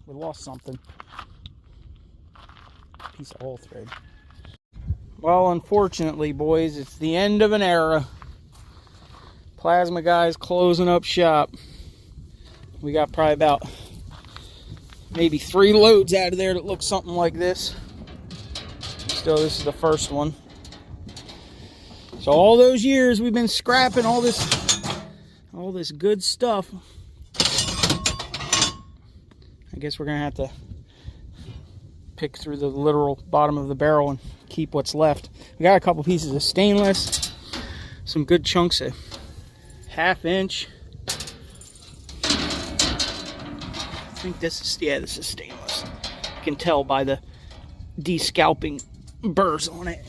we lost something. Piece of oil thread. Well, unfortunately, boys, it's the end of an era. Plasma Guy's closing up shop. We got probably about maybe 3 loads out of there that look something like this. Still, this is the first one. So all those years we've been scrapping all this good stuff. I guess we're gonna have to pick through the literal bottom of the barrel and keep what's left. We got a couple pieces of stainless, some good chunks of 1/2 inch. I think this is, yeah, this is stainless. You can tell by the de-scalping burrs on it.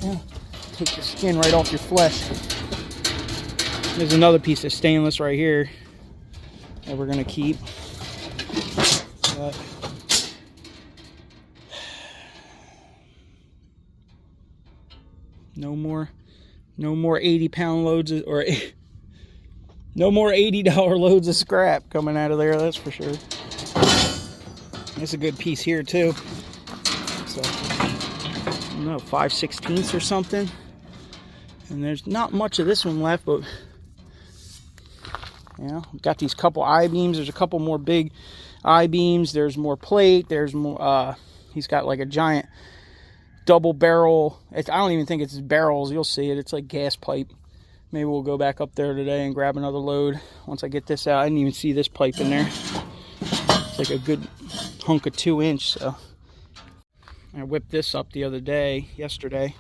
Take the skin right off your flesh. There's another piece of stainless right here that we're gonna keep. But no more 80-pound loads or no more $80 loads of scrap coming out of there, that's for sure. It's a good piece here too. So, I don't know, 5/16 or something. And there's not much of this one left, but yeah, we've got these couple I-beams. There's a couple more big I-beams. There's more plate. There's more. He's got like a giant double barrel. I don't even think it's barrels. You'll see it. It's like gas pipe. Maybe we'll go back up there today and grab another load once I get this out. I didn't even see this pipe in there. It's like a good hunk of 2 inch. So I whipped this up the other day, yesterday.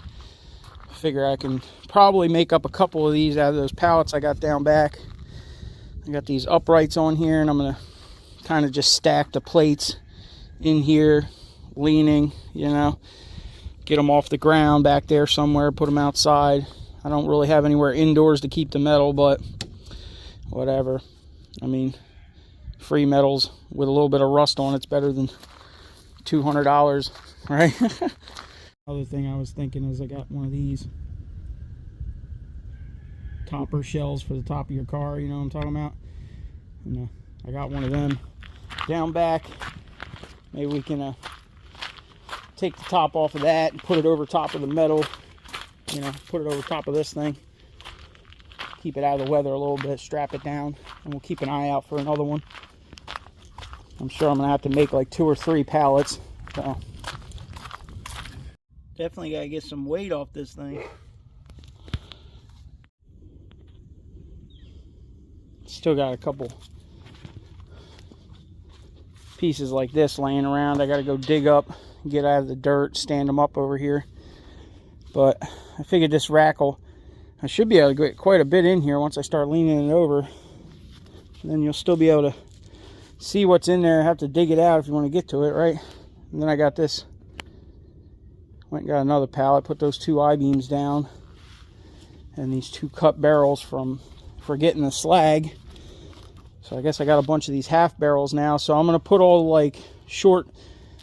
Figure I can probably make up a couple of these out of those pallets I got down back. I got these uprights on here, and I'm gonna kind of just stack the plates in here, leaning, you know, get them off the ground back there somewhere, put them outside. I don't really have anywhere indoors to keep the metal, but whatever. I mean, free metals with a little bit of rust on it's better than $200, right? Other thing I was thinking is I got one of these topper shells for the top of your car, you know what I'm talking about? And I got one of them down back. Maybe we can take the top off of that and put it over top of the metal, you know, put it over top of this thing, keep it out of the weather a little bit, strap it down, and we'll keep an eye out for another one. I'm sure I'm gonna have to make like 2 or 3 pallets, so definitely gotta get some weight off this thing. Still got a couple pieces like this laying around. I gotta go dig up, get out of the dirt, stand them up over here. But I figured this rack I should be able to get quite a bit in here once I start leaning it over. And then you'll still be able to see what's in there. Have to dig it out if you want to get to it, right? And then I got this. Went and got another pallet, put those 2 I-beams down, and these 2 cut barrels for getting the slag. So I guess I got a bunch of these half barrels now. So I'm gonna put all like short,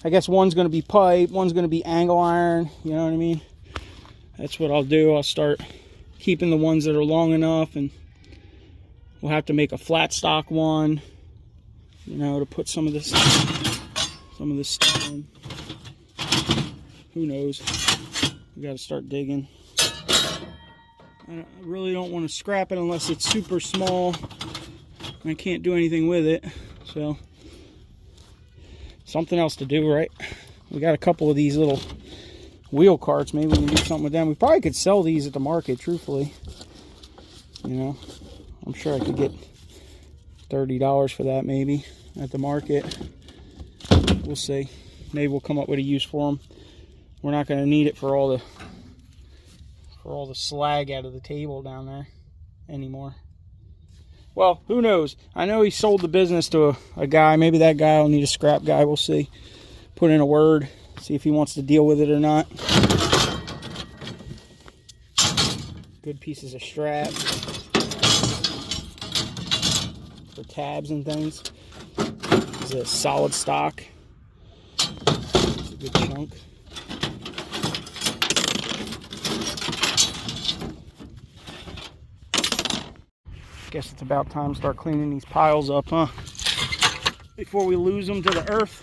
I guess one's gonna be pipe, one's gonna be angle iron, you know what I mean? That's what I'll do. I'll start keeping the ones that are long enough, and we'll have to make a flat stock one, you know, to put some of this stuff in. Who knows? We got to start digging. I really don't want to scrap it unless it's super small and I can't do anything with it. So something else to do, right? We got a couple of these little wheel carts. Maybe we can do something with them. We probably could sell these at the market, truthfully. You know, I'm sure I could get $30 for that maybe at the market. We'll see. Maybe we'll come up with a use for them. We're not going to need it for all the slag out of the table down there anymore. Well, who knows? I know he sold the business to a guy. Maybe that guy will need a scrap guy. We'll see. Put in a word. See if he wants to deal with it or not. Good pieces of strap for tabs and things. This is a solid stock. It's a good chunk. Guess it's about time to start cleaning these piles up, huh? Before we lose them to the earth.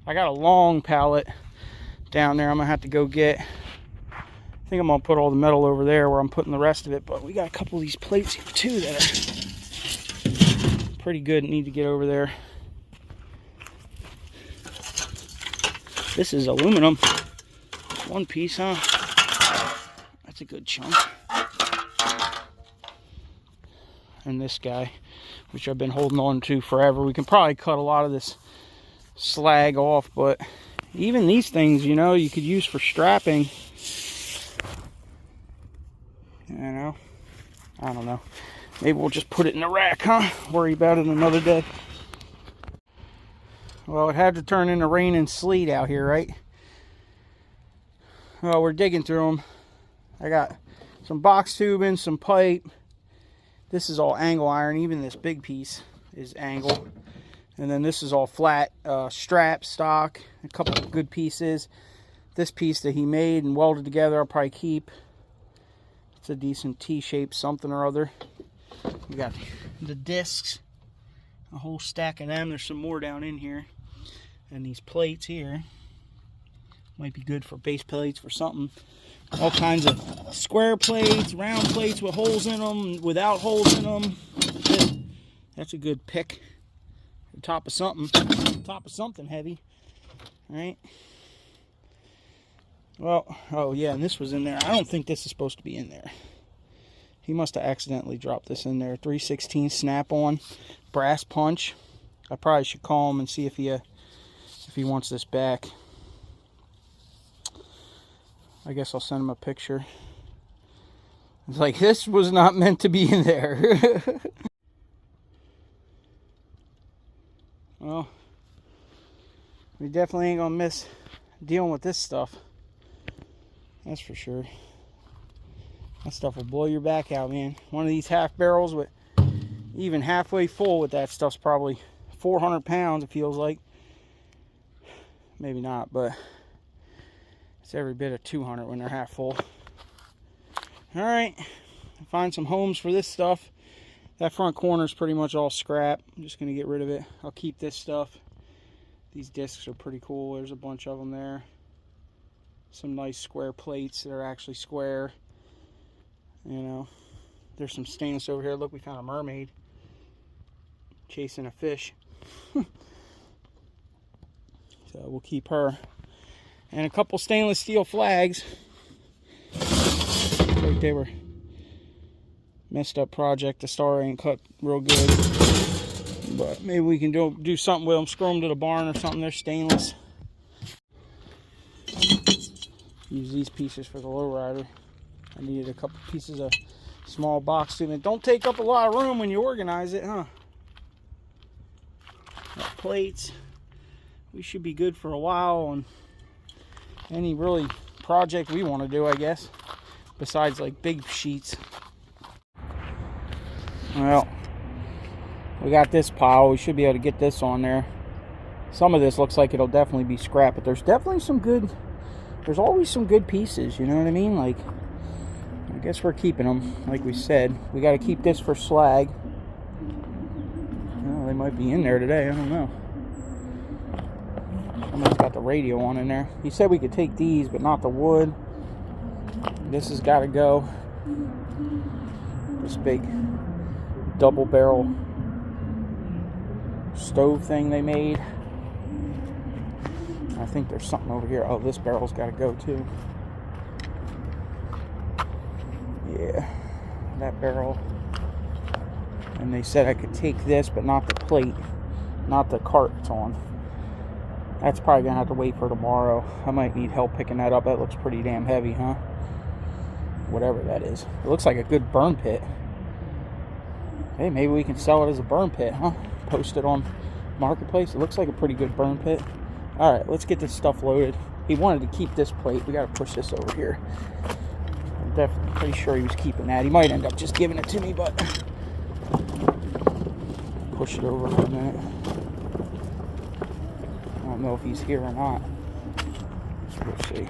I got a long pallet down there I'm gonna have to go get. I think I'm gonna put all the metal over there where I'm putting the rest of it, but we got a couple of these plates here too that are pretty good and need to get over there. This is aluminum. One piece, huh? That's a good chunk. And this guy, which I've been holding on to forever. We can probably cut a lot of this slag off, but even these things, you know, you could use for strapping. You know, I don't know. Maybe we'll just put it in the rack, huh? Worry about it another day. Well, it had to turn into rain and sleet out here, right? Well, we're digging through them. I got some box tubing, some pipe. This is all angle iron. Even this big piece is angle. And then this is all flat strap stock. A couple of good pieces. This piece that he made and welded together I'll probably keep. It's a decent T-shape something or other. We got the discs. A whole stack of them. There's some more down in here. And these plates here. Might be good for base plates for something. All kinds of square plates, round plates with holes in them, without holes in them. That's a good pick. On top of something heavy. All right. Well, oh yeah, and this was in there. I don't think this is supposed to be in there. He must have accidentally dropped this in there. 3/16 snap-on brass punch. I probably should call him and see if he wants this back. I guess I'll send him a picture. It's like, this was not meant to be in there. Well, we definitely ain't gonna miss dealing with this stuff. That's for sure. That stuff will blow your back out, man. One of these half barrels with even halfway full with that stuff's probably 400 pounds, it feels like. Maybe not, but it's every bit of 200 when they're half full. Alright, find some homes for this stuff. That front corner is pretty much all scrap. I'm just going to get rid of it. I'll keep this stuff. These discs are pretty cool. There's a bunch of them there. Some nice square plates that are actually square. You know, there's some stainless over here. Look, we found a mermaid chasing a fish. So we'll keep her. And a couple stainless steel flags. Like they were messed up project. The star ain't cut real good, but maybe we can do something with them. Screw them to the barn or something. They're stainless. Use these pieces for the lowrider. I needed a couple pieces of small box tubing. Don't take up a lot of room when you organize it, huh? Got plates. We should be good for a while on any really project we want to do, I guess, besides like big sheets. Well, we got this pile. We should be able to get this on there. Some of this looks like it'll definitely be scrap, but there's definitely some good, there's always some good pieces, you know what I mean? Like, I guess we're keeping them, like we said. We got to keep this for slag. Well, they might be in there today, I don't know. Someone's got the radio on in there. He said we could take these, but not the wood. This has got to go. This big double barrel stove thing they made. I think there's something over here. Oh, this barrel's got to go too. Yeah, that barrel. And they said I could take this, but not the plate, not the cart it's on. That's probably gonna have to wait for tomorrow. I might need help picking that up. That looks pretty damn heavy, huh? Whatever that is. It looks like a good burn pit. Hey, maybe we can sell it as a burn pit, huh? Post it on Marketplace. It looks like a pretty good burn pit. Alright, let's get this stuff loaded. He wanted to keep this plate. We gotta push this over here. I'm definitely pretty sure he was keeping that. He might end up just giving it to me, but push it over for a minute. I don't know if he's here or not. So we'll see.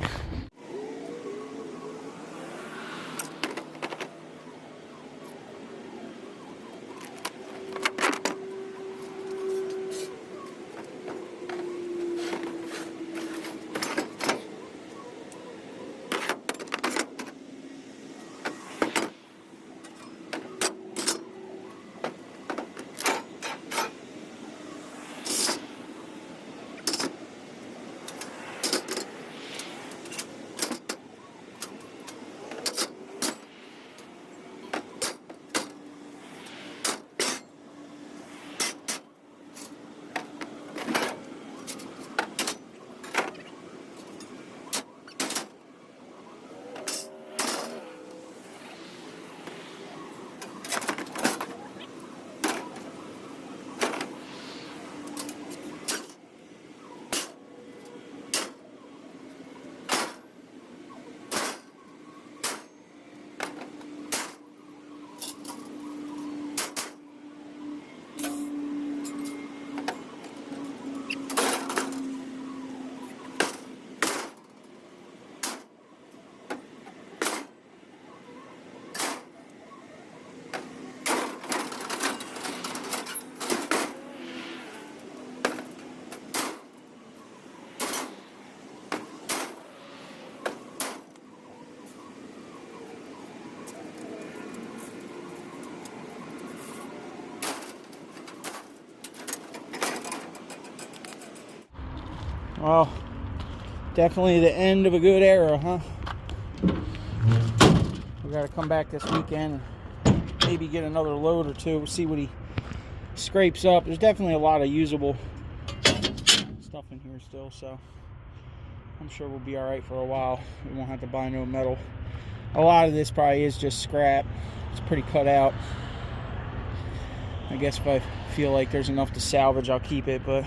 Well, definitely the end of a good era, huh? We got to come back this weekend and maybe get another load or two, see what he scrapes up. There's definitely a lot of usable stuff in here still, so I'm sure we'll be all right for a while. We won't have to buy no metal. A lot of this probably is just scrap. It's pretty cut out. I guess if I feel like there's enough to salvage, I'll keep it, but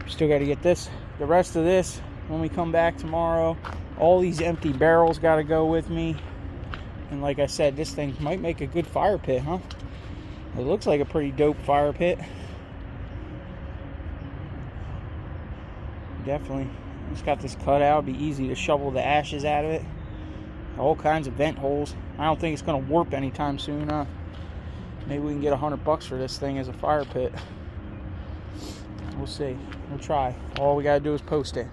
still got to get the rest of this when we come back tomorrow. All these empty barrels got to go with me. And like I said, this thing might make a good fire pit, huh? It looks like a pretty dope fire pit. Definitely. It's got this cut out. It'd be easy to shovel the ashes out of it. All kinds of vent holes. I don't think it's going to warp anytime soon, huh? Maybe we can get $100 for this thing as a fire pit. We'll see. We'll try. All we got to do is post it.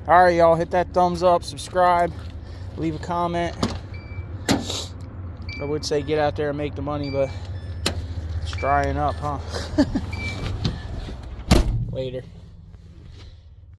All right, y'all. Hit that thumbs up. Subscribe. Leave a comment. I would say get out there and make the money, but it's drying up, huh? Later.